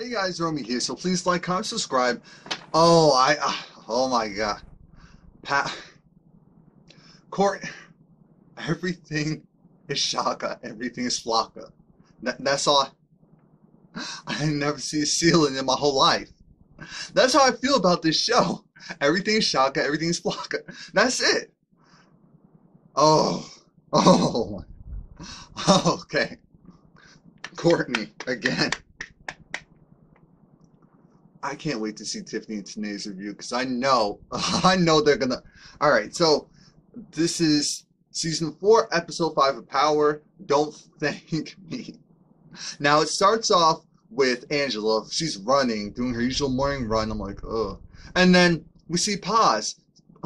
Hey guys, Romie here. So please like, comment, subscribe. Oh my God, Pat, Court, everything is Shaka, everything is Flacka. That's all. I never see a ceiling in my whole life. That's how I feel about this show. Everything is Shaka, everything is Flacka. That's it. Oh, oh, okay. Courtney again. I can't wait to see Tiffany and Tanae's review because I know, I know they're gonna. All right, so this is season 4, episode 5 of Power. Don't thank me. Now it starts off with Angela. She's running, doing her usual morning run. I'm like, ugh. And then we see Paz.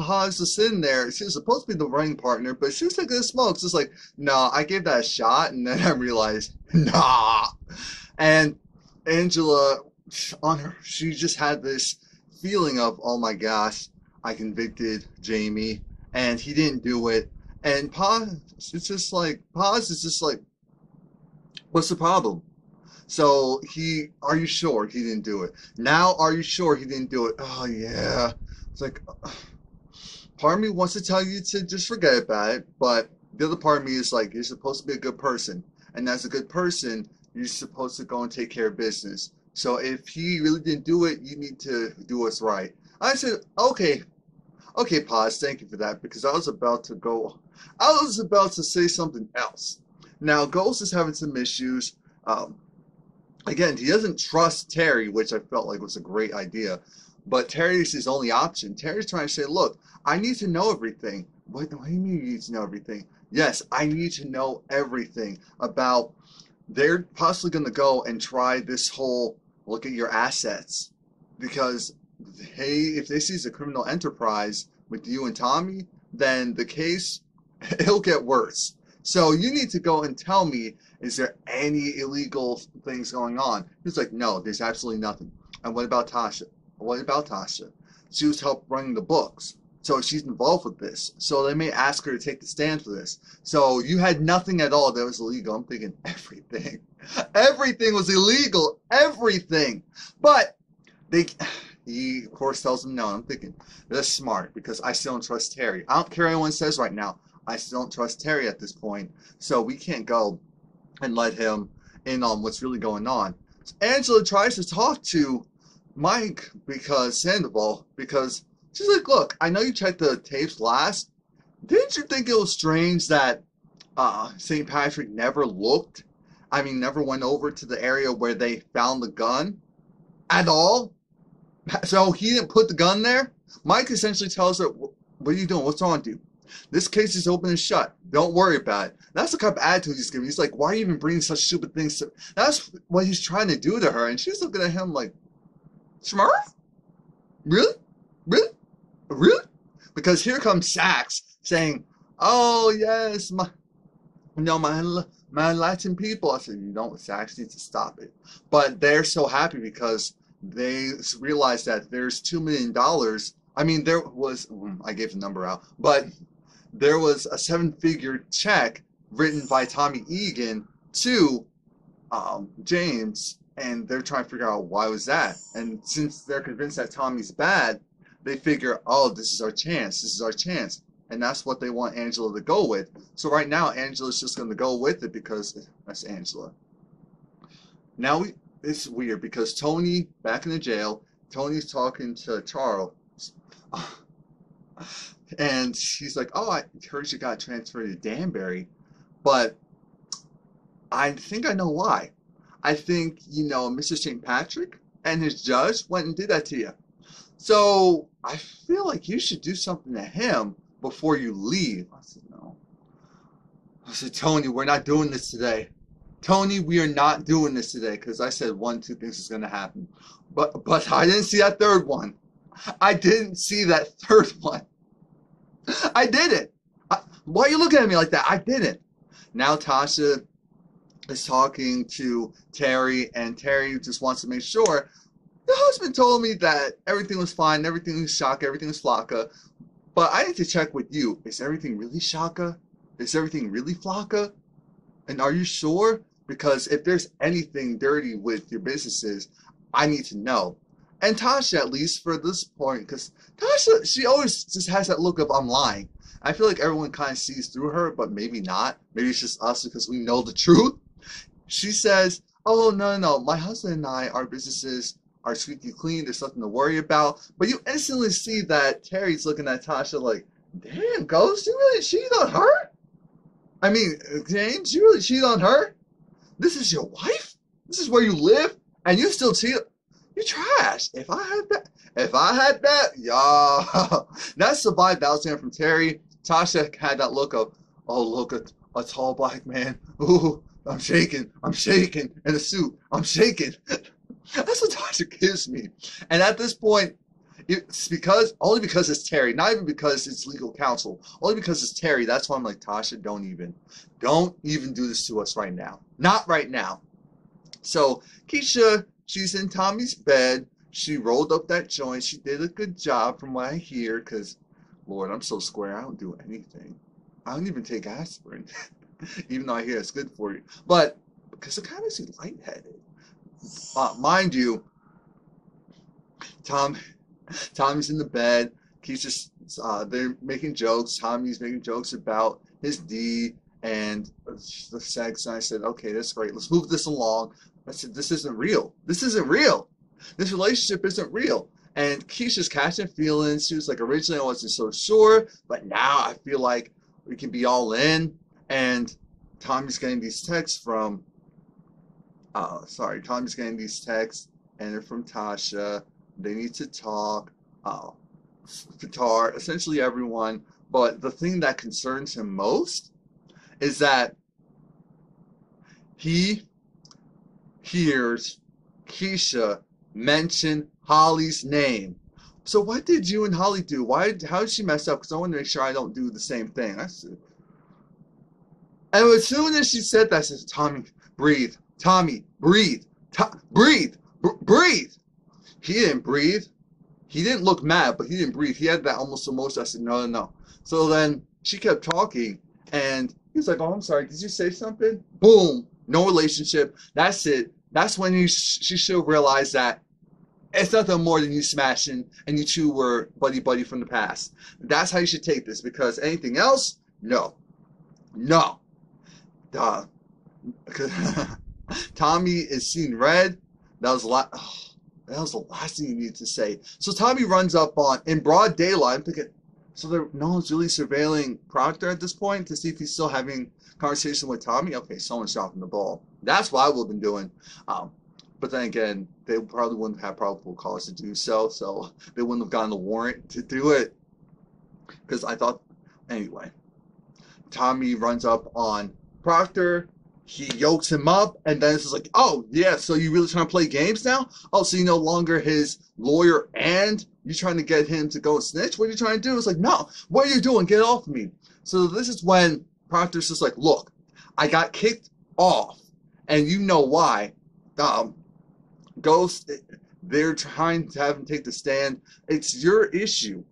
Paz is sitting there. She was supposed to be the running partner, but she was taking the smokes. It's like, no, I gave that a shot, and then I realized, nah. And Angela, on her, she just had this feeling of, oh my gosh, I convicted Jamie and he didn't do it. And Paz is just like, what's the problem? So are you sure he didn't do it? Now, are you sure he didn't do it? Oh yeah. It's like, part of me wants to tell you to just forget about it, but the other part of me is like, you're supposed to be a good person. And as a good person, you're supposed to go and take care of business. So if he really didn't do it, you need to do what's right. I said, okay, Paz, thank you for that, because I was about to say something else. Now, Ghost is having some issues. Again, he doesn't trust Terry, which I felt like was a great idea. But Terry's his only option. Terry's trying to say, look, I need to know everything. What do you mean you need to know everything? Yes, I need to know everything about, they're possibly going to go and try this whole look at your assets, because if they see a criminal enterprise with you and Tommy, then the case, it'll get worse. So you need to go and tell me, is there any illegal things going on? He's like, no, there's absolutely nothing. And what about Tasha? What about Tasha? She was helped running the books, so she's involved with this. So they may ask her to take the stand for this. So you had nothing at all that was illegal. I'm thinking everything. Everything was illegal. Everything. But he, of course, tells them no. I'm thinking, that's smart, because I still don't trust Terry. I don't care what anyone says right now. I still don't trust Terry at this point. So we can't go and let him in on what's really going on. So Angela tries to talk to Mike, Sandoval, because she's like, look, I know you checked the tapes last. Didn't you think it was strange that St. Patrick never never went over to the area where they found the gun at all? So he didn't put the gun there? Mike essentially tells her, what are you doing? What's wrong with you? This case is open and shut. Don't worry about it. That's the kind of attitude he's giving. He's like, why are you even bringing such stupid things to... That's what he's trying to do to her. And she's looking at him like, Smurf? Really? Really? Really? Because here comes Sax saying, oh yes, my Latin people. I said, you don't, Sax needs to stop it. But they're so happy because they realized that there's $2 million. I mean, there was, I gave the number out, but there was a 7-figure check written by Tommy Egan to James, and they're trying to figure out why was that. And since they're convinced that Tommy's bad, they figure, oh, this is our chance. This is our chance. And that's what they want Angela to go with. So right now, Angela's just going to go with it because that's Angela. Now it's weird because Tony, back in the jail, Tony's talking to Charles. And she's like, oh, I heard you got transferred to Danbury. But I think I know why. I think, Mr. St. Patrick and his judge went and did that to you. So I feel like you should do something to him before you leave. I said, no. I said, Tony, we're not doing this today. Tony, we are not doing this today, because I said 2 things is going to happen. But I didn't see that third one. I didn't see that third one. I didn't. Why are you looking at me like that? I didn't. Now Tasha is talking to Terry, and Terry just wants to make sure. The husband told me that everything was fine, everything was Shaka, everything was Flacka, but I need to check with you. Is everything really Shaka? Is everything really Flacka? And are you sure? Because if there's anything dirty with your businesses, I need to know. And Tasha, at least for this point, because Tasha, she always just has that look of I'm lying. I feel like everyone kind of sees through her, but maybe not. Maybe it's just us because we know the truth. She says, oh, no. My husband and I, our businesses are squeaky clean. There's nothing to worry about. But you instantly see that Terry's looking at Tasha like, damn, Ghost, you really cheated on her? I mean, James, you really cheated on her? This is your wife? This is where you live? And you still cheat? You trash. If I had that, yeah. That's the vibe that was getting from Terry. Tasha had that look of, oh, look at a tall black man. Ooh, I'm shaking in a suit. I'm shaking. That's what Tasha gives me. And at this point, it's only because it's Terry, not even because it's legal counsel, only because it's Terry. That's why I'm like, Tasha, don't even do this to us right now. Not right now. So Keisha, she's in Tommy's bed. She rolled up that joint. She did a good job from what I hear, because, Lord, I'm so square. I don't do anything. I don't even take aspirin, even though I hear it's good for you. But because it kind of makes me lightheaded. Mind you, Tommy's in the bed. Keisha's, they're making jokes. Tommy's making jokes about his D, and the sex. And I said, okay, that's great. Let's move this along. I said, this isn't real. This isn't real. This relationship isn't real. And Keisha's catching feelings. She was like, originally I wasn't so sure, but now I feel like we can be all in. And Tommy's getting these texts from, Tommy's getting these texts, and they're from Tasha. They need to talk. Qatar, essentially everyone. But the thing that concerns him most is that he hears Keisha mention Holly's name. So what did you and Holly do? How did she mess up? Because I want to make sure I don't do the same thing. And as soon as she said that, I said, Tommy, breathe. Tommy, breathe. Breathe. Breathe. He didn't breathe. He didn't look mad, but he didn't breathe. He had that almost emotion. I said, no. So then she kept talking, and he was like, oh, I'm sorry. Did you say something? Boom. No relationship. That's it. That's when she should realize that it's nothing more than you smashing and you two were buddy from the past. That's how you should take this, because anything else, no. Tommy is seeing red. That was a lot. Oh, that was the last thing you needed to say. So Tommy runs up in broad daylight. I'm thinking, so no one's really surveilling Proctor at this point to see if he's still having conversation with Tommy? Okay, someone's dropping the ball. That's what I would have been doing. But then again, they probably wouldn't have probable cause to do so they wouldn't have gotten the warrant to do it. Because I thought, anyway, Tommy runs up on Proctor. He yokes him up, and then it's just like, oh, yeah, so you really trying to play games now? Oh, so you're no longer his lawyer, and you're trying to get him to go and snitch? What are you trying to do? It's like, no, what are you doing? Get off of me. So this is when Proctor's just like, look, I got kicked off, and you know why. Ghost, they're trying to have him take the stand. It's your issue.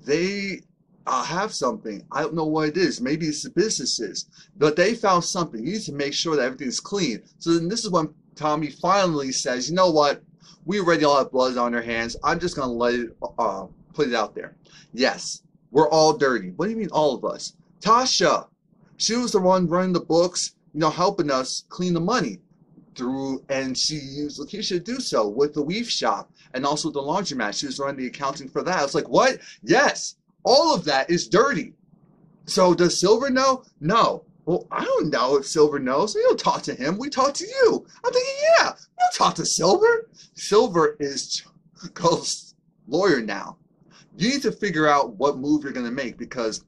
They have something. I don't know what it is. Maybe it's the businesses. But they found something. You need to make sure that everything's clean. So then this is when Tommy finally says, you know what? We already all have blood on our hands. I'm just going to let it, put it out there. Yes, we're all dirty. What do you mean all of us? Tasha, she was the one running the books, helping us clean the money. And she used Lakeisha to do so with the weave shop and also the laundromat. She was running the accounting for that. I was like, what? Yes, all of that is dirty. So does Silver know? No. Well, I don't know if Silver knows. We don't talk to him. We talk to you. I'm thinking, yeah, we don't talk to Silver. Silver is Ghost's lawyer now. You need to figure out what move you're going to make, because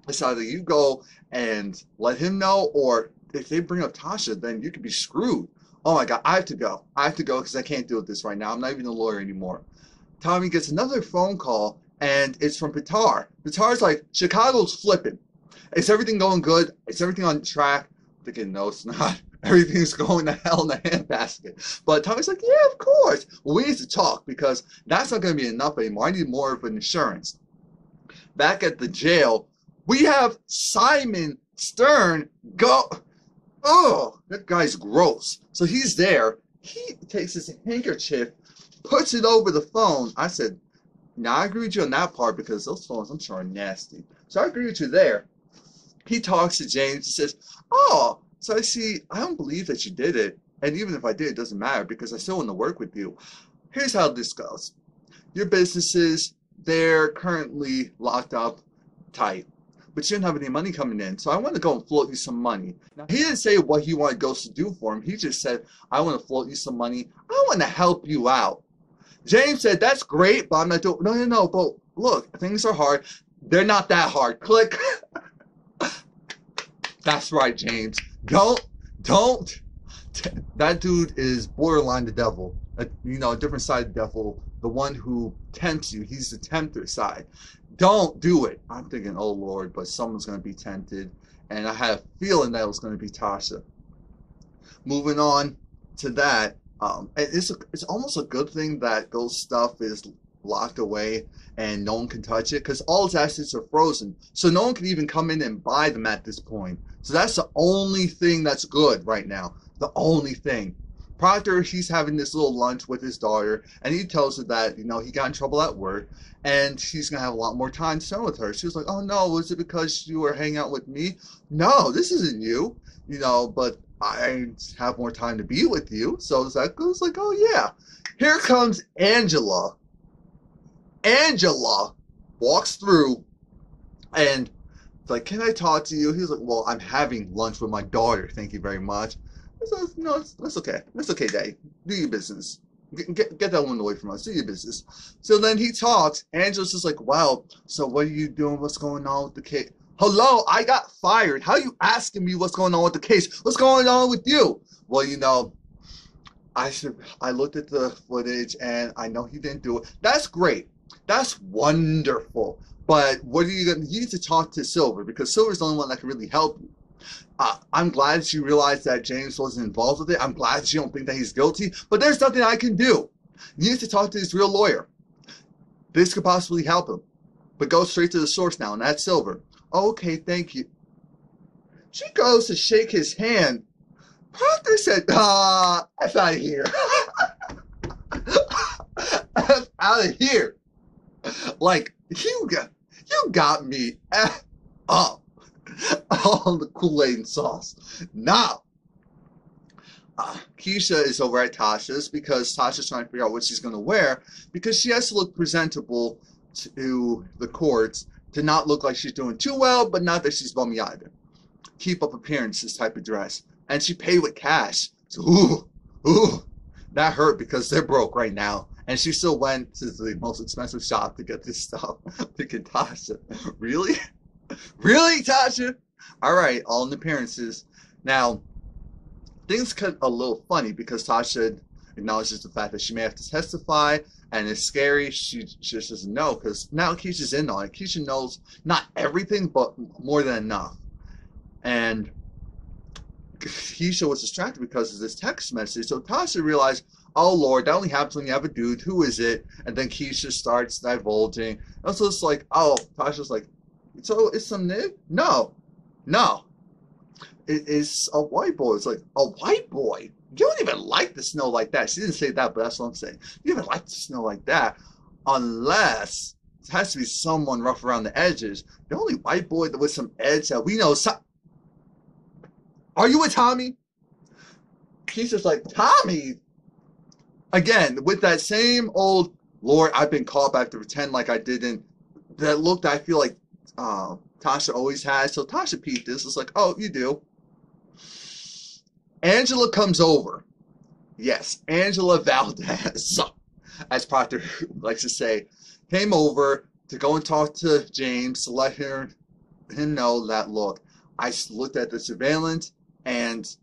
it's either you go and let him know, or if they bring up Tasha, then you could be screwed. Oh my God, I have to go. Because I can't deal with this right now. I'm not even a lawyer anymore. Tommy gets another phone call, and it's from Pitar. Pitar's like, Chicago's flipping. Is everything going good? Is everything on track? I'm thinking, no, it's not. Everything's going to hell in a handbasket. But Tommy's like, yeah, of course. Well, we need to talk, because that's not going to be enough anymore. I need more of an insurance. Back at the jail, we have Simon Stern go. Oh, that guy's gross. So he's there, He takes his handkerchief, puts it over the phone. I said, now I agree with you on that part because those phones, I'm sure, are nasty. So I agree with you there. He talks to James and says, oh, so I see, I don't believe that you did it. And even if I did, it doesn't matter because I still want to work with you. Here's how this goes. Your businesses, they're currently locked up tight, but you don't have any money coming in. So I want to go and float you some money. Now, he didn't say what he wanted Ghost to do for him. He just said, I want to float you some money. I want to help you out. James said, that's great, but I'm not doing, no, but look, things are hard. They're not that hard. Click. That's right, James. Don't. That dude is borderline the devil. You know, a different side of the devil. The one who tempts you. He's the tempter side. Don't do it. I'm thinking, oh Lord, but someone's going to be tempted. And I had a feeling that it was going to be Tasha. Moving on to that. It's almost a good thing that Ghost stuff is locked away and no one can touch it because all its assets are frozen. So no one can even come in and buy them at this point. So that's the only thing that's good right now. The only thing. Proctor, he's having this little lunch with his daughter, and he tells her that, you know, he got in trouble at work, and she's going to have a lot more time to spend with her. She was like, oh, no, was it because you were hanging out with me? No, this isn't you, you know, but I have more time to be with you. So Zach goes like, oh, yeah. Here comes Angela. Angela walks through, and it's like, can I talk to you? He's like, well, I'm having lunch with my daughter. Thank you very much. So, no, that's okay. That's okay, Daddy. Do your business. Get that one away from us. Do your business. So then he talks. Angela's just like, wow, so what are you doing? What's going on with the case? Hello, I got fired. How are you asking me what's going on with the case? What's going on with you? Well, you know, I looked at the footage and I know he didn't do it. That's great. That's wonderful. But what are you going to need to talk to Silver because Silver's the only one that can really help you. I'm glad that you realized that James wasn't involved with it. I'm glad that you don't think that he's guilty. But there's nothing I can do. You need to talk to his real lawyer. This could possibly help him. But go straight to the source now, and that's Silver. Okay, thank you. She goes to shake his hand. Proctor said, F out of here. F out of here. Like, you got me F up. All the Kool-Aid and sauce. Now, Keisha is over at Tasha's because Tasha's trying to figure out what she's going to wear because she has to look presentable to the courts to not look like she's doing too well, but not that she's bummy either. Keep up appearances type of dress. And she paid with cash. So, that hurt because they're broke right now. And she still went to the most expensive shop to get this stuff. Thinking, Tasha, really? Really, Tasha? All right, all in appearances. Now, things get a little funny because Tasha acknowledges the fact that she may have to testify, and it's scary. She just doesn't know because now Keisha's in on it. Keisha knows not everything, but more than enough. And Keisha was distracted because of this text message. So Tasha realized, oh Lord, that only happens when you have a dude. Who is it? And then Keisha starts divulging. And so it's like, oh, Tasha's like, so it's some nigga? No. It is a white boy. It's like, a white boy? You don't even like the snow like that. She didn't say that, but that's what I'm saying. You don't even like the snow like that unless it has to be someone rough around the edges. The only white boy with some edge that we know. Are you with Tommy? Keisha's like, Tommy? Again, with that same old, Lord, I've been called back to pretend like I didn't. That look that I feel like Tasha always has. So Tasha peeped this. It's like, oh, you do. Angela comes over. Yes, Angela Valdez, as Proctor likes to say, came over to go and talk to James to let him know that, look, I looked at the surveillance and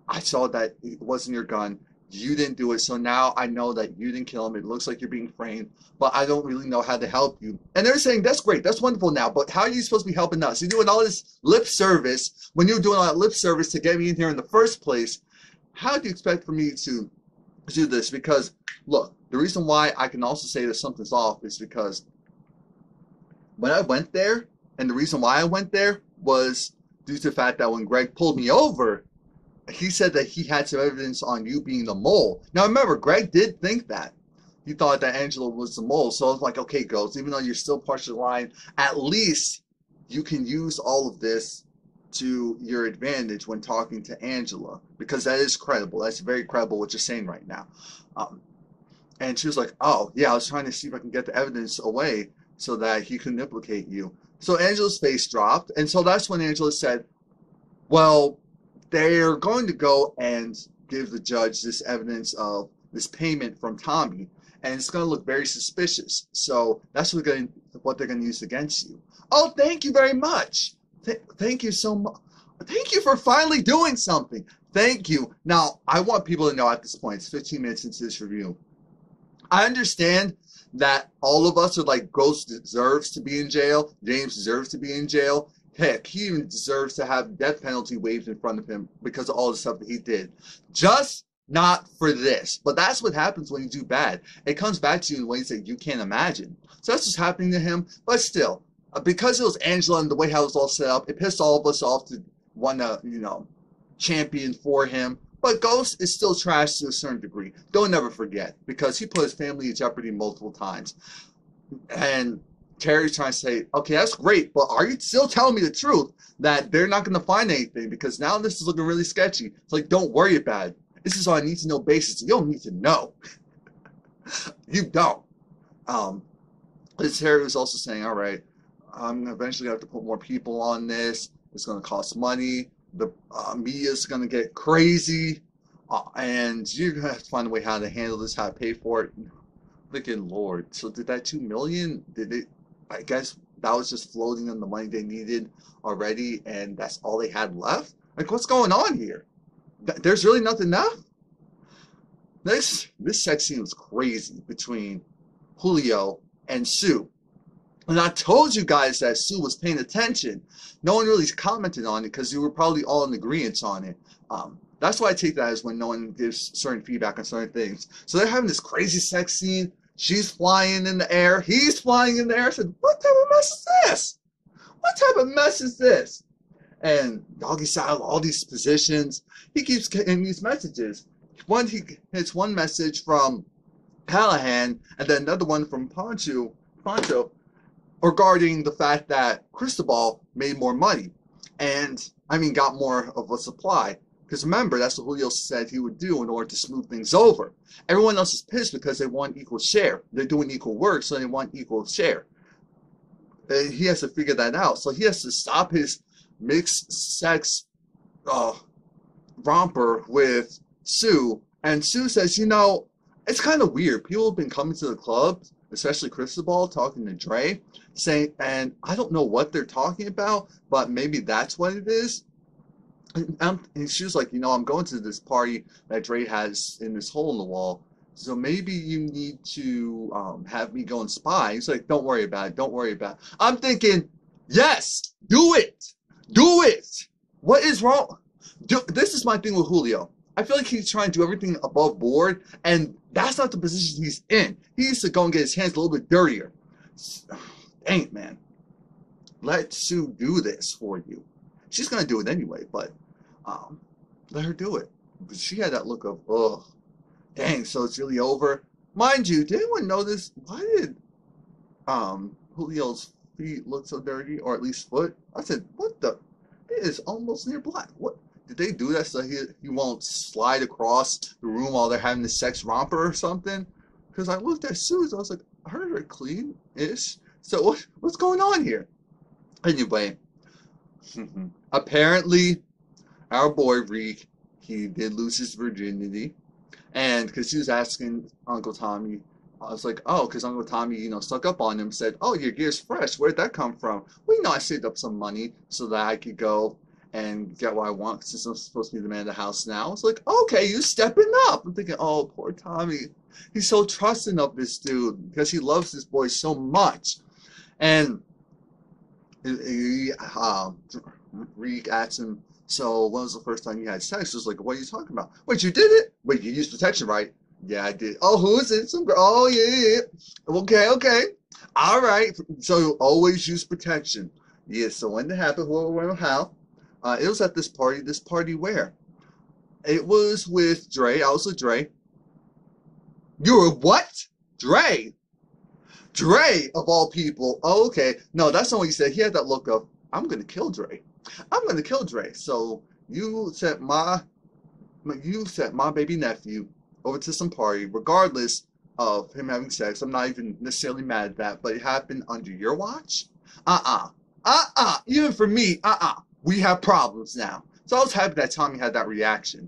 I saw that it wasn't your gun. You didn't do it, so now I know that you didn't kill him. It looks like you're being framed, but I don't really know how to help you. And they're saying, that's great, that's wonderful now, but how are you supposed to be helping us? You're doing all this lip service. When you're doing all that lip service to get me in here in the first place, how do you expect for me to do this? Because, look, the reason why I can also say that something's off is because when I went there, and the reason why I went there was due to the fact that when Greg pulled me over, he said that he had some evidence on you being the mole. Now remember, Greg did think that. He thought that Angela was the mole. So I was like, okay, Ghost, even though you're still partially lying, at least you can use all of this to your advantage when talking to Angela, because that is credible. That's very credible what you're saying right now. Um, and she was like, oh, yeah, I was trying to see if I can get the evidence away so that he couldn't implicate you. So Angela's face dropped. And so that's when Angela said, well, they're going to go and give the judge this evidence of this payment from Tommy, and it's going to look very suspicious. So that's what they're going to use against you. Oh, thank you very much. Thank you so much. Thank you for finally doing something. Thank you. Now, I want people to know at this point, it's 15 minutes into this review. I understand that all of us are like, Ghost deserves to be in jail. James deserves to be in jail. Heck, he even deserves to have the death penalty waived in front of him because of all the stuff that he did. Just not for this. But that's what happens when you do bad. It comes back to you in ways that you can't imagine. So that's what's happening to him. But still, because it was Angela and the way how it was all set up, it pissed all of us off to want to, champion for him. But Ghost is still trash to a certain degree. Don't ever forget, because he put his family in jeopardy multiple times. And Terry's trying to say, okay, that's great, but are you still telling me the truth that they're not going to find anything? Because now this is looking really sketchy. It's like, don't worry about it. This is on a need-to-know basis. You don't need to know. You don't. Terry was also saying, all right, I'm eventually going to have to put more people on this. It's going to cost money. The media's going to get crazy. And you're going to have to find a way how to handle this, how to pay for it. Freaking Lord. So did that $2 million, I guess that was just floating on the money they needed already, and that's all they had left? Like, what's going on here? There's really nothing left? This sex scene was crazy between Julio and Sue. And I told you guys that Sue was paying attention. No one really commented on it because you were probably all in agreement on it. That's why I take that as when no one gives certain feedback on certain things. So they're having this crazy sex scene. She's flying in the air. He's flying in the air. I said, what type of mess is this? What type of mess is this? And doggy style, all these positions. He keeps getting these messages. He gets one message from Callahan and then another one from Poncho regarding the fact that Cristobal made more money. And, got more of a supply. Because remember, that's what Julio said he would do in order to smooth things over. Everyone else is pissed because they want equal share. They're doing equal work, so they want equal share. He has to figure that out. So he has to stop his mixed sex romper with Sue. And Sue says, it's kind of weird. People have been coming to the club, especially Cristobal, talking to Dre, saying, and I don't know what they're talking about, but maybe that's what it is. And she was like, I'm going to this party that Dre has in this hole in the wall. So maybe you need to have me go and spy. He's like, don't worry about it. Don't worry about it. I'm thinking, yes, do it. Do it. What is wrong? This is my thing with Julio. I feel like he's trying to do everything above board, and that's not the position he's in. He needs to go and get his hands a little bit dirtier. Dang it, man. Let Sue do this for you. She's going to do it anyway, but let her do it. But she had that look of, ugh, dang, so it's really over. Mind you, did anyone notice, why did Julio's feet look so dirty, or at least foot? I said, what the? It is almost near black. What? Did they do that so he won't slide across the room while they're having this sex romper or something? Because I looked at Sue's, I was like, I heard her clean-ish. So what's going on here? Anyway, apparently, our boy Reek, he did lose his virginity. And because he was asking Uncle Tommy, I was like, oh, because Uncle Tommy, stuck up on him, said, oh, your gear's fresh. Where'd that come from? Well, I saved up some money so that I could go and get what I want since I'm supposed to be the man of the house now. I was like, okay, you stepping up. I'm thinking, oh, poor Tommy. He's so trusting of this dude because he loves this boy so much. And Reek asked him, so when was the first time you had sex? He was like, what are you talking about? Wait, you did it? Wait, you used protection, right? Yeah, I did. Oh, who is it? Some girl. Oh, yeah. Okay. All right. So you always use protection. Yeah, so when did it happen? Who, when, how? It was at this party. This party where? It was with Dre. I was with Dre. You were what? Dre. Dre, of all people. Oh, okay. No, that's not what he said. He had that look of, I'm going to kill Dre. I'm going to kill Dre. So you sent my baby nephew over to some party, regardless of him having sex. I'm not even necessarily mad at that, but it happened under your watch? Even for me, we have problems now. So I was happy that Tommy had that reaction,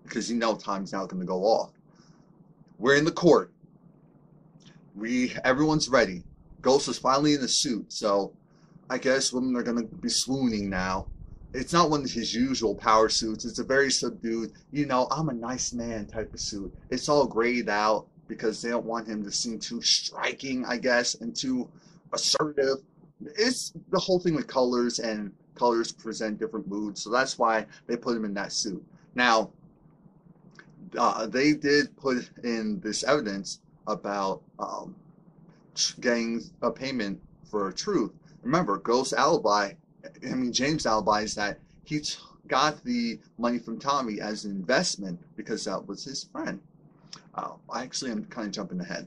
because you know Tommy's now going to go off. We're in the court. Everyone's ready. Ghost is finally in a suit, so I guess women are going to be swooning now. It's not one of his usual power suits. It's a very subdued, I'm a nice man type of suit. It's all grayed out because they don't want him to seem too striking, I guess, and too assertive. It's the whole thing with colors, and colors present different moods, so that's why they put him in that suit. Now, they did put in this evidence about getting a payment for truth. Remember, James' alibi is that he got the money from Tommy as an investment because that was his friend. Actually, I'm kind of jumping ahead.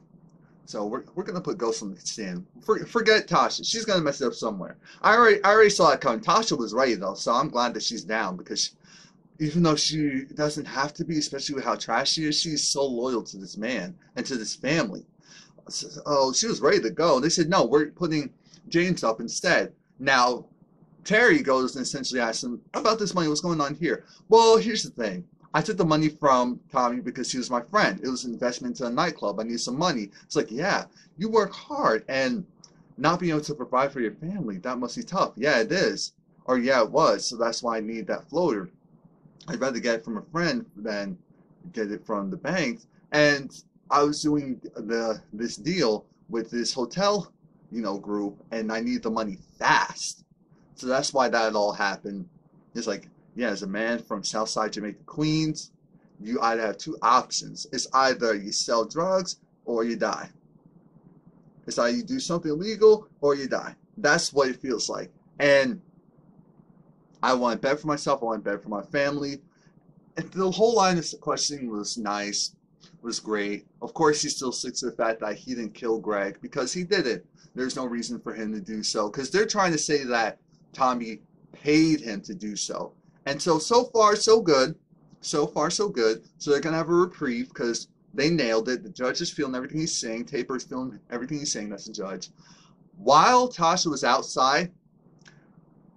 So we're gonna put Ghost on the stand. Forget Tasha. She's gonna mess it up somewhere. I already saw it coming. Tasha was ready though, so I'm glad that she's down, because even though she doesn't have to be, especially with how trash she is, she's so loyal to this man and to this family. Oh, she was ready to go. They said, no, we're putting James up instead. Now, Terry goes and essentially asks him about this money. What's going on here? Well, here's the thing. I took the money from Tommy because he was my friend. It was an investment into a nightclub. I need some money. It's like, yeah, you work hard, and not being able to provide for your family, that must be tough. Yeah, it is. Or yeah, it was. So that's why I need that floater. I'd rather get it from a friend than get it from the bank. And I was doing this deal with this hotel, group, and I need the money fast. So that's why that all happened. It's like, yeah, as a man from Southside Jamaica, Queens, you either have two options. It's either you sell drugs or you die. It's either you do something illegal or you die. That's what it feels like. And I want better for myself. I want better for my family. And the whole line of questioning was nice, was great. Of course, he still sticks to the fact that he didn't kill Greg because he didn't. There's no reason for him to do so, because they're trying to say that Tommy paid him to do so. And so far, so good. So far, so good. So they're going to have a reprieve because they nailed it. The judge is feeling everything he's saying. Taper's feeling everything he's saying. That's the judge. While Tasha was outside,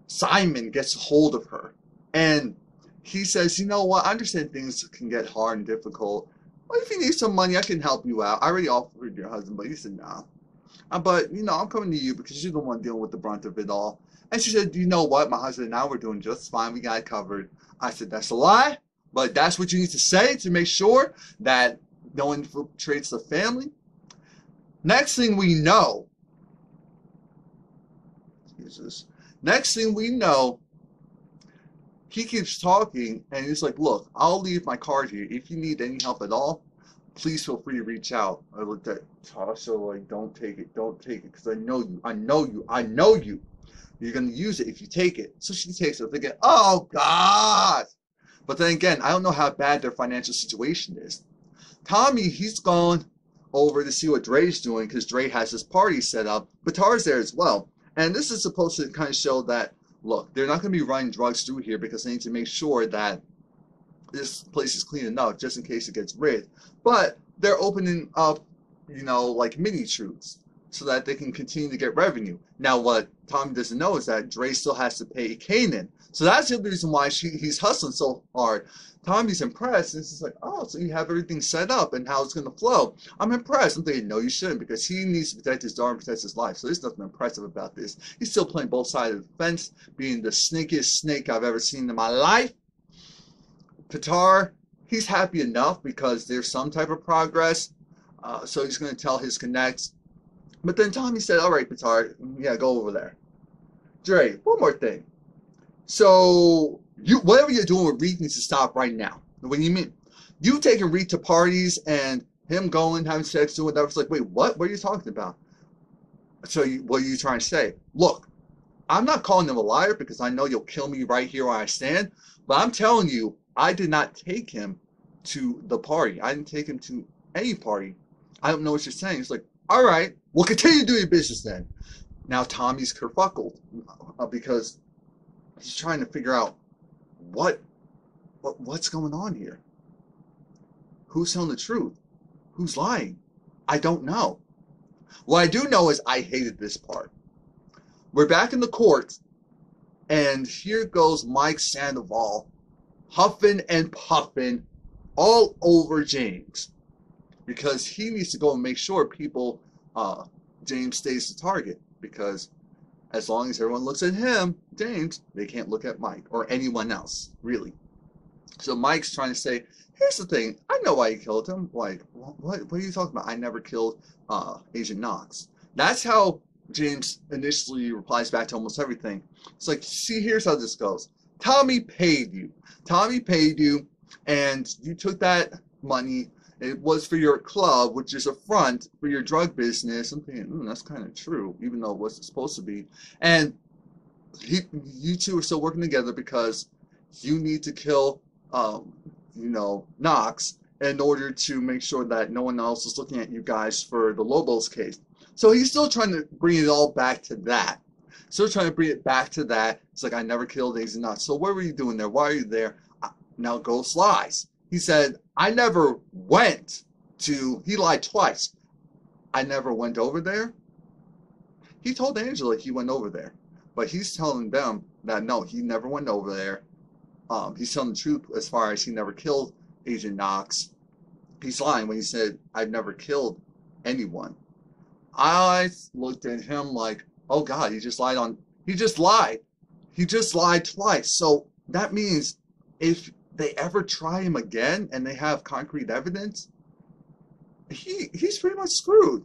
Simon gets hold of her. And he says, you know what? I understand things can get hard and difficult. Well, if you need some money, I can help you out. I already offered your husband, but he said, nah. But, I'm coming to you because you're the one dealing with the brunt of it all. And she said, you know what? My husband and I were doing just fine. We got it covered. I said, that's a lie. But that's what you need to say to make sure that no one infiltrates the family. Next thing we know, next thing we know, he keeps talking, and he's like, look, I'll leave my card here. If you need any help at all, please feel free to reach out. I looked at Tasha like, don't take it, because I know you. You're going to use it if you take it. So she takes it. I'm thinking, oh, God. But then again, I don't know how bad their financial situation is. Tommy, he's gone over to see what Dre's doing because Dre has his party set up. Batar's there as well. And this is supposed to kind of show that, look, they're not going to be running drugs through here because they need to make sure that this place is clean enough just in case it gets rigged. But they're opening up, like mini truths so that they can continue to get revenue. Now, what Tommy doesn't know is that Dre still has to pay Kanan. So that's the other reason why he's hustling so hard. Tommy's impressed, and it's just like, oh, so you have everything set up and how it's going to flow. I'm impressed. I'm thinking, no, you shouldn't, because he needs to protect his daughter and protect his life. So there's nothing impressive about this. He's still playing both sides of the fence, being the snakiest snake I've ever seen in my life. Patar, he's happy enough because there's some type of progress. So he's going to tell his connects. But then Tommy said, all right, Patar, yeah, go over there. Dre, one more thing. So, whatever you're doing with Reed needs to stop right now. What do you mean? You taking Reed to parties and him going, having sex, doing whatever. It's like, wait, what? What are you talking about? So, what are you trying to say? Look, I'm not calling him a liar because I know you'll kill me right here where I stand. But I'm telling you, I did not take him to the party. I didn't take him to any party. I don't know what you're saying. He's like, all right, we'll continue to do your business then. Now Tommy's kerfuckled because he's trying to figure out what's going on here. Who's telling the truth? Who's lying? I don't know. What I do know is I hated this part. We're back in the court, and here goes Mike Sandoval huffing and puffing all over James because he needs to go and make sure James stays the target, because as long as everyone looks at him, James, they can't look at Mike or anyone else, really. So Mike's trying to say, here's the thing, I know why you killed him. Like, what are you talking about? I never killed Agent Knox. That's how James initially replies back to almost everything. It's like, see, here's how this goes. Tommy paid you. Tommy paid you, and you took that money. It was for your club, which is a front for your drug business. I'm thinking, that's kind of true, even though it wasn't supposed to be. And you two are still working together because you need to kill, Knox in order to make sure that no one else is looking at you guys for the Lobos case. So he's still trying to bring it all back to that. Still trying to bring it back to that. It's like, I never killed Agent Knox. So what were you doing there? Why are you there? Now Ghost lies. He said, I never went to, he lied twice. I never went over there. He told Angela he went over there. But he's telling them that no, he never went over there. He's telling the truth as far as he never killed Agent Knox. He's lying when he said, I've never killed anyone. I looked at him like, oh God, he just lied. He just lied twice. So that means if they ever try him again and they have concrete evidence, he's pretty much screwed.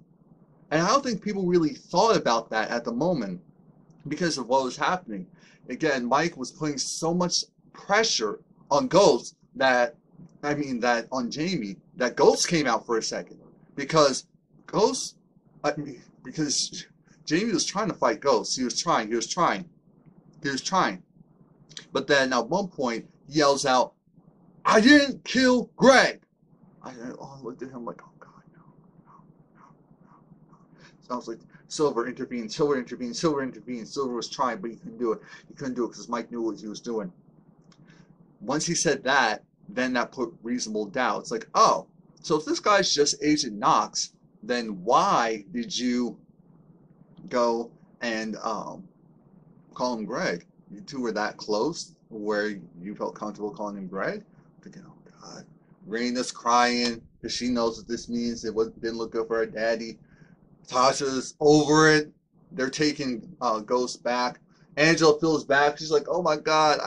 And I don't think people really thought about that at the moment because of what was happening. Again, Mike was putting so much pressure on Ghost on Jamie, that Ghost came out for a second. Because Jamie was trying to fight Ghost. He was trying. But then at one point, he yells out, I didn't kill Greg. I looked at him like, oh God, no. So I was like, Silver intervened. Silver was trying, but he couldn't do it. He couldn't do it because Mike knew what he was doing. Once he said that, then that put reasonable doubt. It's like, oh, so if this guy's just Agent Knox, then why did you go and call him Greg? You two were that close where you felt comfortable calling him Greg? Thinking, oh God. Raina's crying because she knows what this means. Didn't look good for her daddy. Tasha's over it. They're taking Ghost back. Angela feels bad. She's like, oh my God.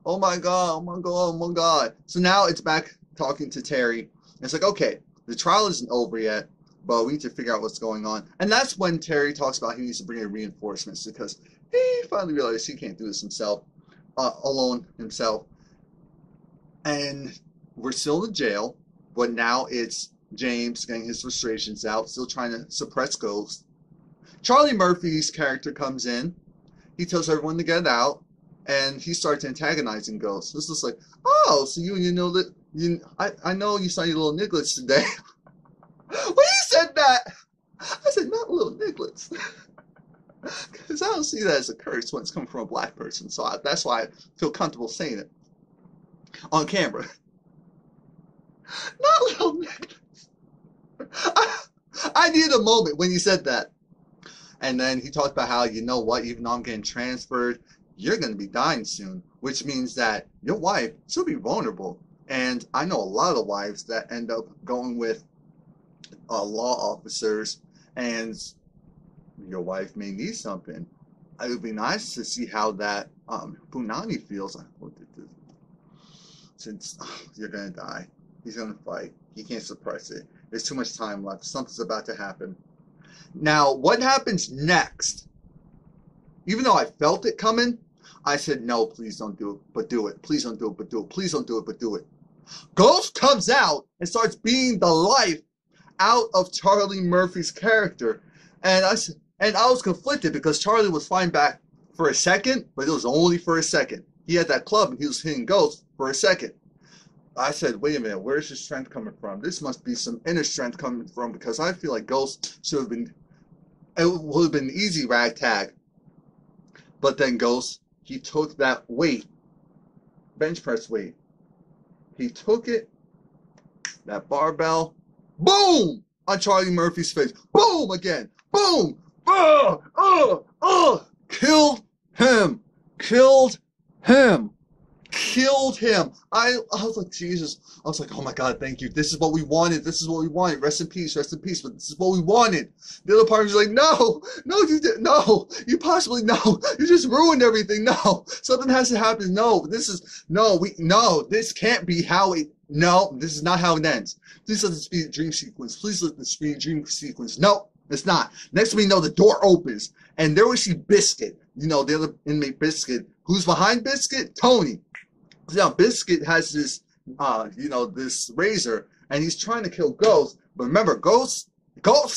Oh my God. So now it's back talking to Terry. It's like, okay, the trial isn't over yet, but we need to figure out what's going on. And that's when Terry talks about he needs to bring in reinforcements because he finally realized he can't do this himself, alone himself. And we're still in jail, but now it's James getting his frustrations out, still trying to suppress Ghost. Charlie Murphy's character comes in. He tells everyone to get out, and he starts antagonizing Ghost. This is like, oh, so I know you saw your little nigglets today. When he said that, I said, not little nigglets. Because I don't see that as a curse when it's coming from a black person. So that's why I feel comfortable saying it on camera. Not little nigglets. I needed a moment when he said that. And then he talked about how, you know what, even though I'm getting transferred, you're going to be dying soon. Which means that your wife, she'll be vulnerable. And I know a lot of wives that end up going with law officers, and your wife may need something. It would be nice to see how that Punani feels. Since you're going to die. He's going to fight. He can't suppress it. There's too much time left. Something's about to happen. Now, what happens next? Even though I felt it coming, I said, no, please don't do it, but do it. Please don't do it, but do it. Please don't do it, but do it. Ghost comes out and starts beating the life out of Charlie Murphy's character. And I was conflicted because Charlie was fighting back for a second, but it was only for a second. He had that club and he was hitting Ghost for a second. I said, wait a minute, where's his strength coming from? This must be some inner strength coming from, because I feel like Ghost should have been, it would have been an easy ragtag. But then Ghost, he took that weight, bench press weight. He took it, that barbell, boom, on Charlie Murphy's face. Boom again. Boom. Killed him. Killed him. Killed him. I was like, Jesus. I was like, oh my God, thank you. This is what we wanted. This is what we wanted. Rest in peace. Rest in peace. But this is what we wanted. The other party was like, no, you did, no, you possibly, no, you just ruined everything. No, something has to happen. No, this can't be how it, no, this is not how it ends. Please let this be a dream sequence. Please let this be a dream sequence. No, it's not. Next we know, the door opens and there was Biscuit, the other inmate Biscuit. Who's behind Biscuit? Tony. Now Biscuit has this, this razor, and he's trying to kill Ghost. But remember, Ghost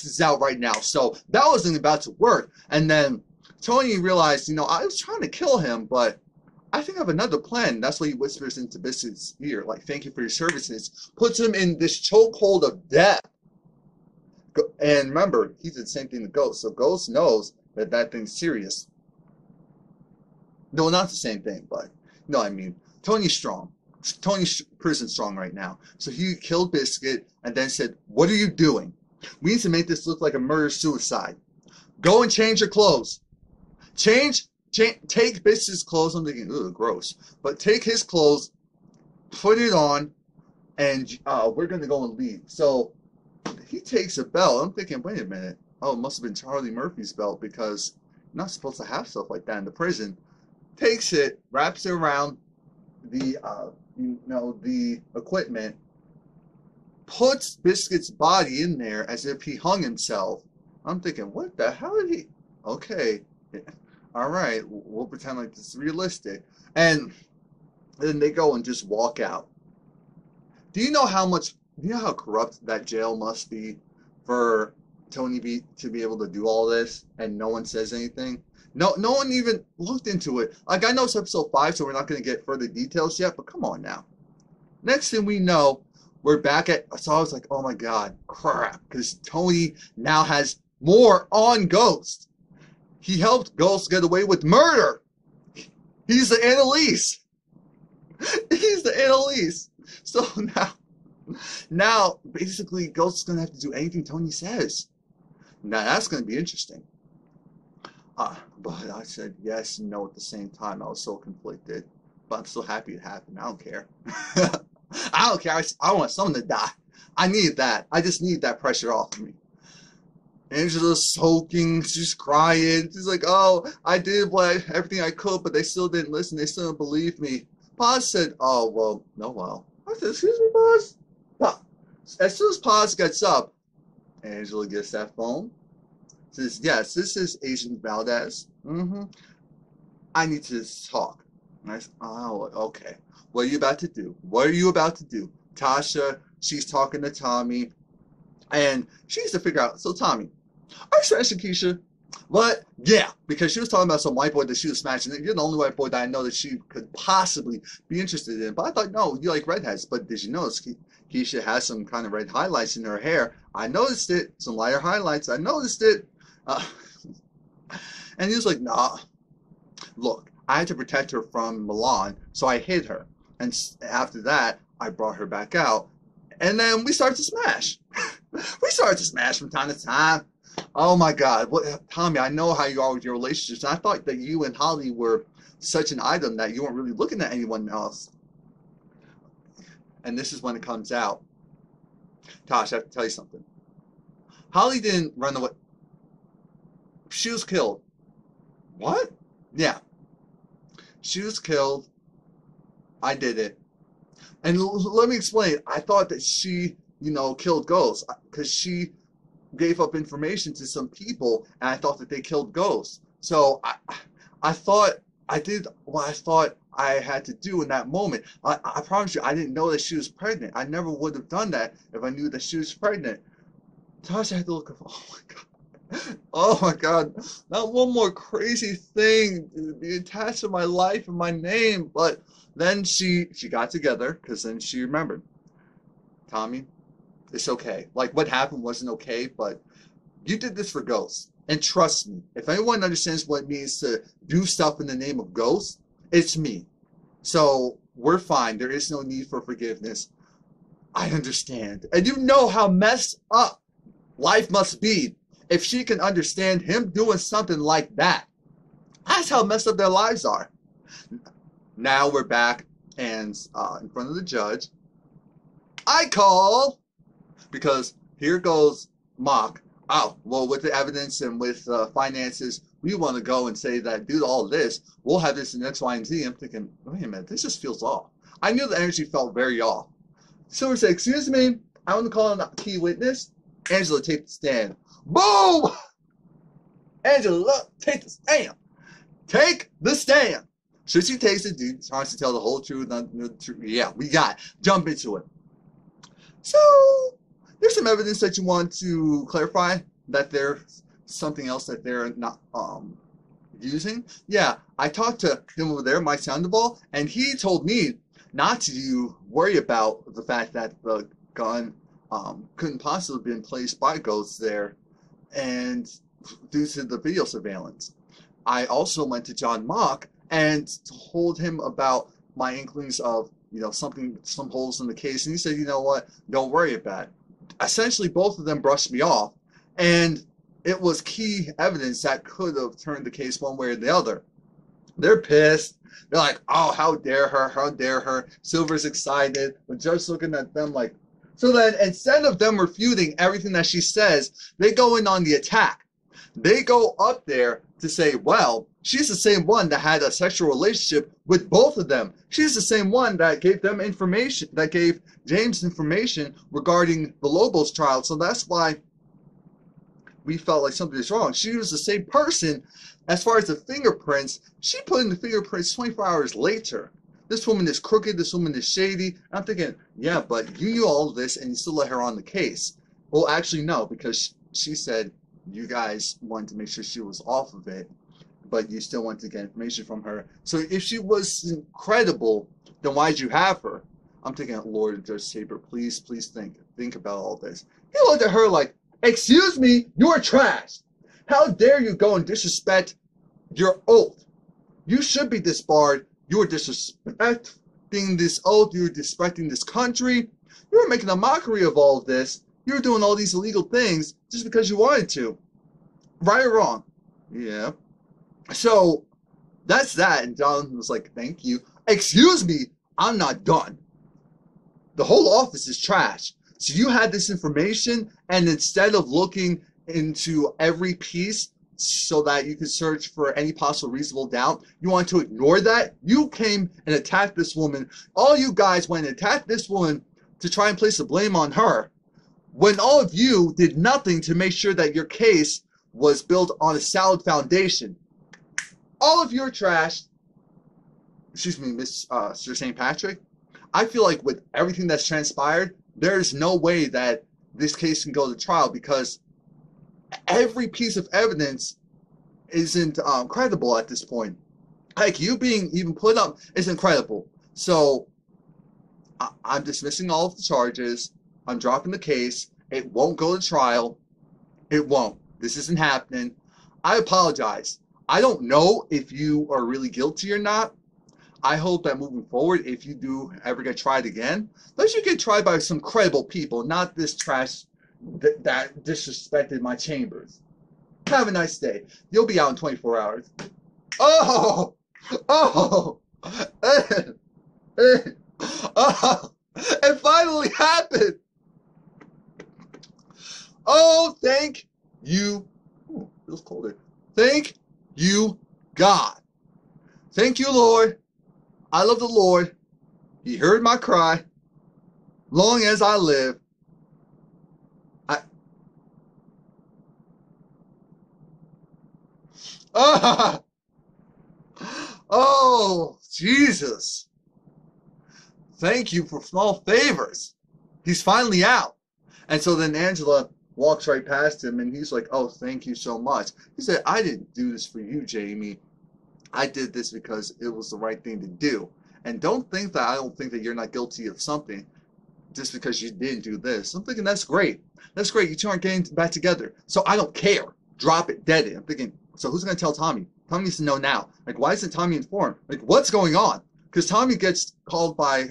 is out right now, so that wasn't about to work. And then Tony realized, I was trying to kill him, but I think I have another plan. That's what he whispers into Biscuit's ear, like, thank you for your services. Puts him in this chokehold of death. And remember, he did the same thing to Ghost, so Ghost knows that thing's serious. No, not the same thing, but no, I mean, Tony's strong. Tony's prison strong right now. So he killed Biscuit and then said, what are you doing? We need to make this look like a murder-suicide. Go and change your clothes. Take Biscuit's clothes. I'm thinking, ugh, gross. But take his clothes, put it on, and we're going to go and leave. So he takes a belt. I'm thinking, wait a minute. Oh, it must have been Charlie Murphy's belt, because you're not supposed to have stuff like that in the prison. Takes it, wraps it around the the equipment, puts Biscuit's body in there as if he hung himself. I'm thinking, what the hell did he? Okay, all right, we'll pretend like this is realistic. And then they go and just walk out. Do you know how corrupt that jail must be for Tony B to be able to do all this and no one says anything? No one even looked into it. Like, I know it's episode 5, so we're not going to get further details yet, but come on now. Next thing we know, we're back at, so I was like, oh my God, crap, because Tony now has more on Ghost. He helped Ghost get away with murder. He's the Annalise. He's the Annalise. So now, basically, Ghost is going to have to do anything Tony says. Now, that's going to be interesting. But I said yes and no at the same time. I was so conflicted. But I'm still happy it happened. I don't care. I don't care. I want someone to die. I need that. I just need that pressure off of me. Angela's soaking. She's crying. She's like, oh, I did everything I could, but they still didn't listen. They still didn't believe me. Paz said, oh, well, no, well. I said, excuse me, Paz? As soon as Paz gets up, Angela gets that phone. Says, yes, this is Agent Valdez. I need to talk. And I said, oh, okay. What are you about to do? What are you about to do? Tasha, she's talking to Tommy. And she needs to figure out, so Tommy, are you smashing Keisha? What? Yeah, because she was talking about some white boy that she was smashing. You're the only white boy that I know that she could possibly be interested in. But I thought, no, you like redheads. But did you notice Keisha has some kind of red highlights in her hair? I noticed it. Some lighter highlights. I noticed it. And he was like, nah, look, I had to protect her from Milan, so I hid her. And after that, I brought her back out. And then we started to smash. We started to smash from time to time. Oh my God. Tommy, I know how you are with your relationships. And I thought that you and Holly were such an item that you weren't really looking at anyone else. And this is when it comes out. Tosh, I have to tell you something. Holly didn't run away. She was killed. What? Yeah. She was killed. I did it. And let me explain. I thought that she, killed Ghost because she gave up information to some people, and I thought that they killed Ghost. So I thought I did what I thought I had to do in that moment. I promise you, I didn't know that she was pregnant. I never would have done that if I knew that she was pregnant. Tasha had to look up. Oh my God. Oh my God, not one more crazy thing to be attached to my life and my name. But then she got together because then she remembered, Tommy, it's okay. Like what happened wasn't okay, but you did this for ghosts. And trust me, if anyone understands what it means to do stuff in the name of ghosts, it's me. So we're fine. There is no need for forgiveness. I understand. And you know how messed up life must be if she can understand him doing something like that. That's how messed up their lives are. Now we're back and in front of the judge. I call because here goes Mock. Oh, well, with the evidence and with finances, we want to go and say that due to all this, we'll have this in X, Y, and Z. I'm thinking, wait a minute, this just feels off. I knew the energy felt very off. Silver said, excuse me, I want to call on a key witness. Angela, take the stand. Boom! Angela, take the stand. Take the stand. So she takes it, dude, tries to tell the whole truth. Yeah, we got it. Jump into it. So, there's some evidence that you want to clarify that there's something else that they're not using. Yeah, I talked to him over there, Mike Sandoval, and he told me not to worry about the fact that the gun couldn't possibly have been placed by ghosts there, and due to the video surveillance. I also went to John Mock and told him about my inklings of, you know, some holes in the case, and he said, you know what, don't worry about it. Essentially, both of them brushed me off, and it was key evidence that could have turned the case one way or the other. They're pissed. They're like, oh, how dare her, how dare her. Silver's excited. The judge's looking at them like, so then instead of them refuting everything that she says, they go in on the attack. They go up there to say, well, she's the same one that had a sexual relationship with both of them. She's the same one that gave them information, that gave James information regarding the Lobos trial. So that's why we felt like something is wrong. She was the same person. As far as the fingerprints, she put in the fingerprints 24 hours later. This woman is crooked. This woman is shady. I'm thinking, yeah, but you knew all of this and you still let her on the case. Well, actually, no, because she said you guys wanted to make sure she was off of it, but you still wanted to get information from her. So if she was incredible, then why'd you have her? I'm thinking, Lord Judge Tabor, please think about all this. He looked at her like, excuse me, you're trash. How dare you go and disrespect your oath? You should be disbarred. You are disrespecting this oath. You're disrespecting this country. You're making a mockery of all of this. You're doing all these illegal things just because you wanted to. Right or wrong? Yeah. So that's that. And John was like, thank you. Excuse me, I'm not done. The whole office is trash. So you had this information, and instead of looking into every piece so that you could search for any possible reasonable doubt, you want to ignore that. You came and attacked this woman. All you guys went and attacked this woman to try and place the blame on her, when all of you did nothing to make sure that your case was built on a solid foundation. All of your trash. Excuse me, Mr. St. Patrick. I feel like with everything that's transpired, there's no way that this case can go to trial because every piece of evidence isn't credible at this point. Like, you being even put up is incredible. So I'm dismissing all of the charges. I'm dropping the case. It won't go to trial. It won't. This isn't happening. I apologize. I don't know if you are really guilty or not. I hope that moving forward, if you do ever get tried again, let you get tried by some credible people, not this trash that disrespected my chambers. Have a nice day. You'll be out in 24 hours. Oh! Oh! Oh! It finally happened! Oh, thank you. Ooh, feels colder. Thank you, God. Thank you, Lord. I love the Lord. He heard my cry. Long as I live, oh, Jesus. Thank you for small favors. He's finally out. And so then Angela walks right past him, and he's like, "Oh, thank you so much." He said, "I didn't do this for you, Jamie. I did this because it was the right thing to do. And don't think that I don't think that you're not guilty of something just because you didn't do this." I'm thinking, that's great. That's great. You two aren't getting back together. So I don't care. Drop it, dead it. I'm thinking, so who's going to tell Tommy? Tommy needs to know now. Like, why isn't Tommy informed? Like, what's going on? Because Tommy gets called by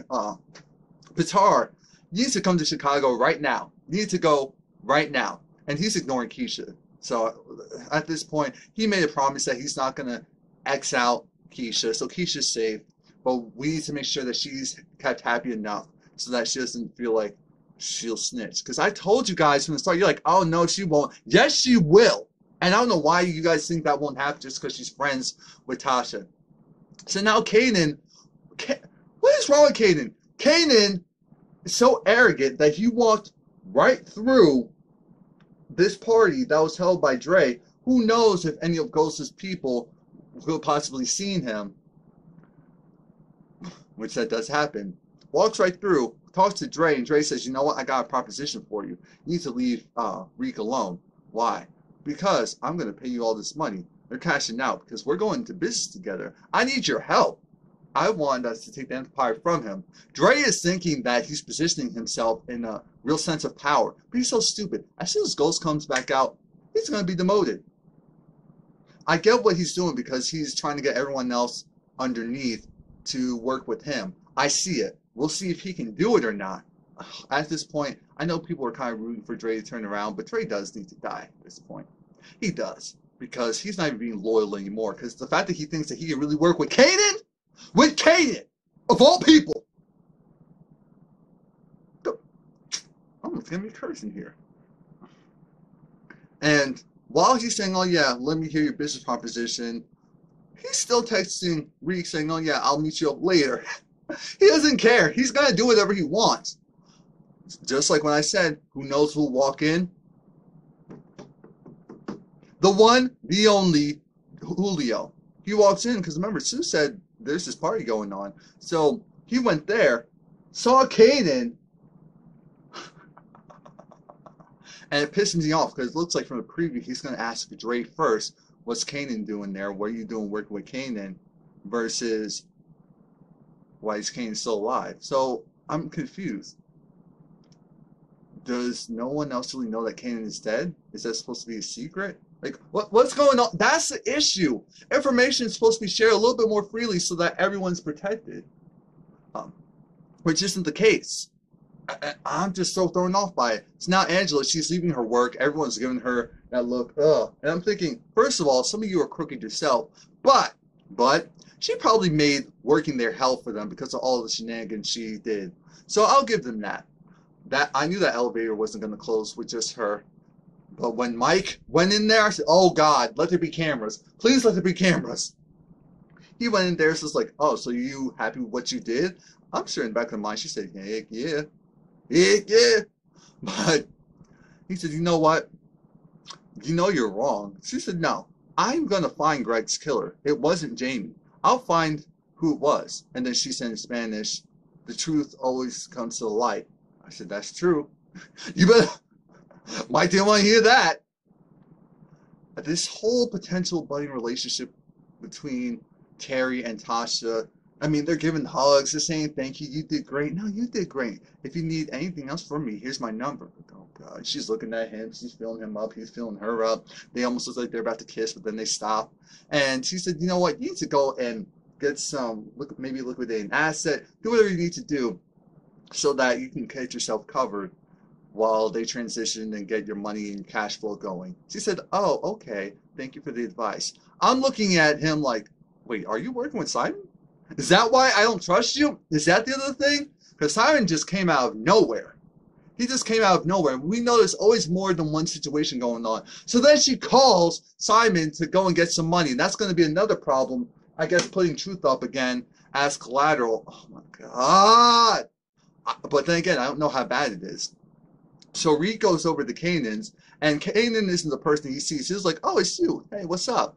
Pitar. You need to come to Chicago right now. You need to go right now. And he's ignoring Keisha. So at this point, he made a promise that he's not going to X out Keisha. So Keisha's safe. But we need to make sure that she's kept happy enough so that she doesn't feel like she'll snitch. Because I told you guys from the start, you're like, oh no, she won't. Yes, she will. And I don't know why you guys think that won't happen just because she's friends with Tasha. So now Kanan, what is wrong with Kanan? Kanan is so arrogant that he walked right through this party that was held by Dre. Who knows if any of Ghost's people could possibly seen him, which that does happen. Walks right through, talks to Dre, and Dre says, you know what, I got a proposition for you. You need to leave Reek alone. Why? Because I'm going to pay you all this money. They're cashing out because we're going into business together. I need your help. I want us to take the empire from him. Dre is thinking that he's positioning himself in a real sense of power, but he's so stupid. As soon as Ghost comes back out, he's going to be demoted. I get what he's doing because he's trying to get everyone else underneath to work with him. I see it. We'll see if he can do it or not. At this point, I know people are kind of rooting for Dre to turn around, but Dre does need to die at this point. He does. Because he's not even being loyal anymore. Because the fact that he thinks that he can really work with Kanan? With Kanan! Of all people! Oh, it's going to be cursing here. And while he's saying, oh yeah, let me hear your business proposition, he's still texting Reek saying, oh yeah, I'll meet you up later. He doesn't care. He's going to do whatever he wants. Just like when I said, who knows who'll walk in? The one, the only, Julio. He walks in because remember, Sue said there's this party going on. So he went there, saw Kanan, and it pisses me off because it looks like from the preview he's going to ask Dre first, what's Kanan doing there? What are you doing working with Kanan? Versus why is Kanan still alive? So I'm confused. Does no one else really know that Kanan is dead? Is that supposed to be a secret? Like, what's going on? That's the issue. Information is supposed to be shared a little bit more freely so that everyone's protected. Which isn't the case. I'm just so thrown off by it. So now Angela, she's leaving her work. Everyone's giving her that look, ugh. And I'm thinking, first of all, some of you are crooked yourself. But she probably made working there hell for them because of all the shenanigans she did. So I'll give them that. I knew that elevator wasn't going to close with just her. But when Mike went in there, I said, oh God, let there be cameras. Please let there be cameras. He went in there, so it's like, oh, so you happy with what you did? I'm sure in the back of her mind, she said, heck yeah. Heck yeah. But he said, you know what? You know you're wrong. She said, no, I'm going to find Greg's killer. It wasn't Jamie. I'll find who it was. And then she said in Spanish, the truth always comes to the light. I said, that's true. You better... Mike didn't want to hear that. This whole potential budding relationship between Terry and Tasha, I mean, they're giving hugs, they're saying thank you, you did great. No, you did great. If you need anything else from me, here's my number. Oh God, she's looking at him, she's filling him up, he's filling her up. They almost look like they're about to kiss, but then they stop. And she said, you know what, you need to go and get some, maybe liquidate an asset, do whatever you need to do so that you can get yourself covered while they transition and get your money and cash flow going. She said, oh, okay, thank you for the advice. I'm looking at him like, wait, are you working with Simon? Is that why I don't trust you? Is that the other thing? Because Simon just came out of nowhere. He just came out of nowhere. We know there's always more than one situation going on. So then she calls Simon to go and get some money. And that's going to be another problem, I guess, putting Truth up again as collateral. Oh my God. But then again, I don't know how bad it is. So Reed goes over to Kanan's, and Kanan isn't the person he sees. He's like, oh, it's you. Hey, what's up?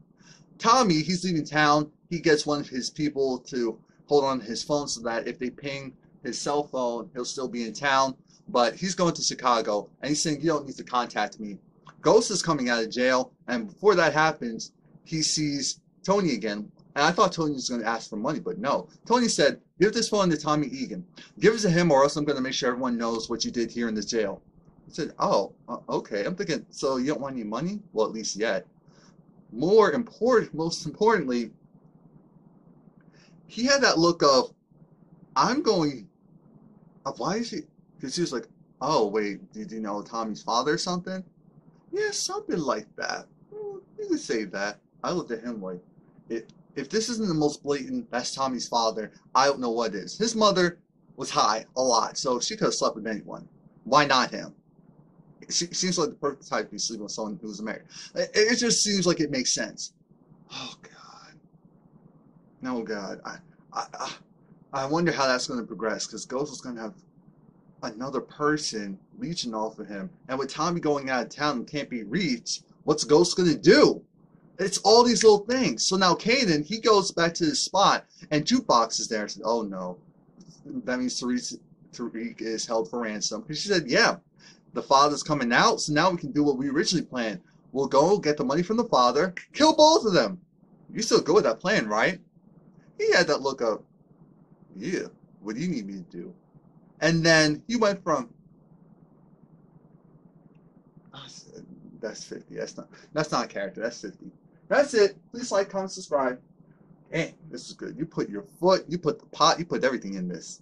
Tommy, he's leaving town. He gets one of his people to hold on to his phone so that if they ping his cell phone, he'll still be in town. but he's going to Chicago, and he's saying, you don't need to contact me. Ghost is coming out of jail, and before that happens, he sees Tony again. And I thought Tony was going to ask for money, but no. Tony said, give this phone to Tommy Egan. Give it to him, or else I'm going to make sure everyone knows what you did here in the jail. I said, oh, okay. I'm thinking, so you don't want any money? Well, at least yet. Most importantly, he had that look of, I'm going, why is he? Because he was like, oh, wait, did you know Tommy's father or something? Yeah, something like that. You could say that. I looked at him like, if this isn't the most blatant, that's Tommy's father, I don't know what is. His mother was high a lot, so she could have slept with anyone. Why not him? She seems like the perfect type to be sleeping with someone who's married. It just seems like it makes sense. Oh, God. No, God. I wonder how that's going to progress, because Ghost is going to have another person leeching off of him. And with Tommy going out of town and can't be reached, what's Ghost going to do? It's all these little things. So now Kanan, he goes back to his spot, and Jukebox is there. I said, oh, no. That means Tariq is held for ransom. Because she said, yeah, the father's coming out, so now we can do what we originally planned. We'll go get the money from the father, kill both of them. You still go with that plan, right? He had that look of, yeah, what do you need me to do? And then he went from, that's 50. That's not a character. That's 50. That's it. Please like, comment, subscribe. Hey, this is good. You put your foot, you put the pot, you put everything in this.